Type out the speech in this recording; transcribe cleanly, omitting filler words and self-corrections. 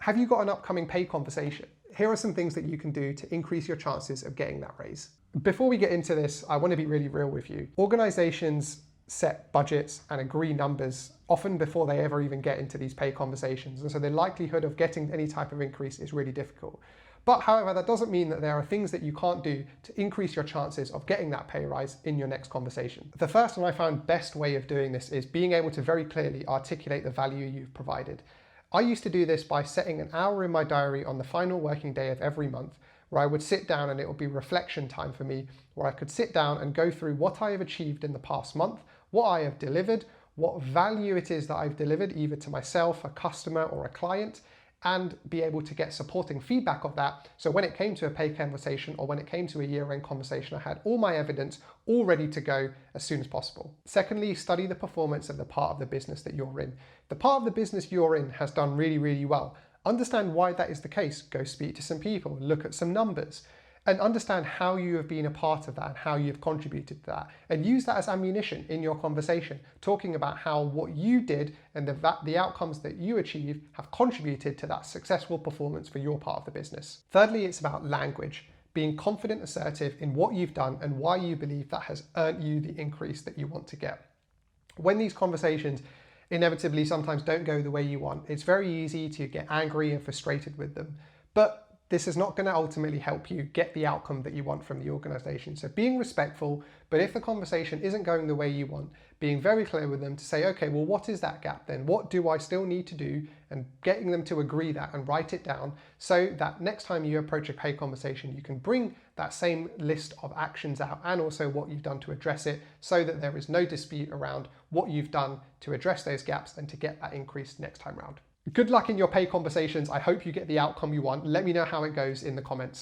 Have you got an upcoming pay conversation? Here are some things that you can do to increase your chances of getting that raise. Before we get into this, I want to be really real with you. Organizations set budgets and agree numbers often before they ever even get into these pay conversations. And so the likelihood of getting any type of increase is really difficult. But however, that doesn't mean that there are things that you can't do to increase your chances of getting that pay rise in your next conversation. The first and I found best way of doing this is being able to very clearly articulate the value you've provided. I used to do this by setting an hour in my diary on the final working day of every month, where I would sit down and it would be reflection time for me, where I could sit down and go through what I have achieved in the past month, what I have delivered, what value it is that I've delivered either to myself, a customer, or a client, and be able to get supporting feedback of that. So when it came to a pay conversation or when it came to a year-end conversation, I had all my evidence all ready to go as soon as possible. Secondly, study the performance of the part of the business that you're in. The part of the business you're in has done really, really well. Understand why that is the case. Go speak to some people, look at some numbers, and understand how you have been a part of that and how you've contributed to that. And use that as ammunition in your conversation, talking about how what you did and the outcomes that you achieved have contributed to that successful performance for your part of the business. Thirdly, it's about language. Being confident, assertive in what you've done and why you believe that has earned you the increase that you want to get. When these conversations inevitably sometimes don't go the way you want, it's very easy to get angry and frustrated with them. But this is not going to ultimately help you get the outcome that you want from the organization. So being respectful, but if the conversation isn't going the way you want, being very clear with them to say, okay, well, what is that gap then? What do I still need to do? And getting them to agree that and write it down so that next time you approach a pay conversation, you can bring that same list of actions out and also what you've done to address it so that there is no dispute around what you've done to address those gaps and to get that increase next time round. Good luck in your pay conversations. I hope you get the outcome you want. Let me know how it goes in the comments.